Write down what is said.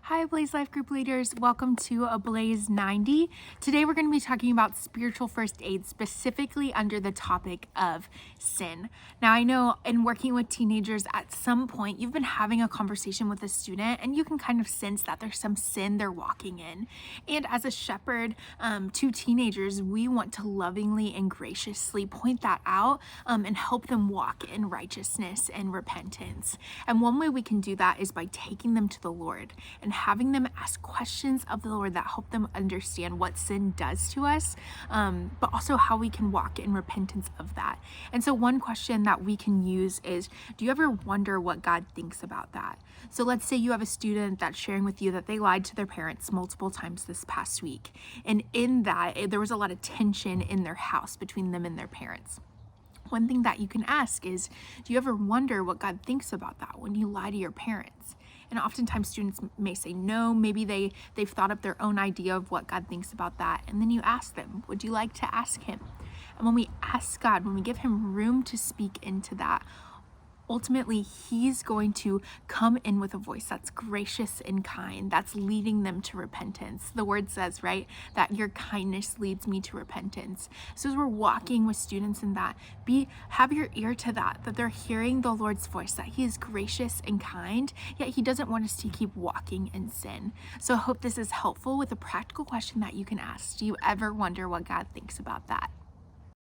Hi, Ablaze Life Group leaders. Welcome to Ablaze90. Today we're going to be talking about spiritual first aid, specifically under the topic of sin. Now, I know in working with teenagers, at some point you've been having a conversation with a student and you can kind of sense that there's some sin they're walking in. And as a shepherd to teenagers, we want to lovingly and graciously point that out and help them walk in righteousness and repentance. And one way we can do that is by taking them to the Lord and having them ask questions of the Lord that help them understand what sin does to us, but also how we can walk in repentance of that. And so one question that we can use is, do you ever wonder what God thinks about that? So let's say you have a student that's sharing with you that they lied to their parents multiple times this past week. And in that, there was a lot of tension in their house between them and their parents. One thing that you can ask is, do you ever wonder what God thinks about that when you lie to your parents? And oftentimes students may say no, maybe they've thought up their own idea of what God thinks about that. And then you ask them, would you like to ask him? And when we ask God, when we give him room to speak into that, ultimately, he's going to come in with a voice that's gracious and kind, that's leading them to repentance. The word says, right, that your kindness leads me to repentance. So as we're walking with students in that, have your ear to that they're hearing the Lord's voice, that he is gracious and kind, yet he doesn't want us to keep walking in sin. So I hope this is helpful with a practical question that you can ask. Do you ever wonder what God thinks about that?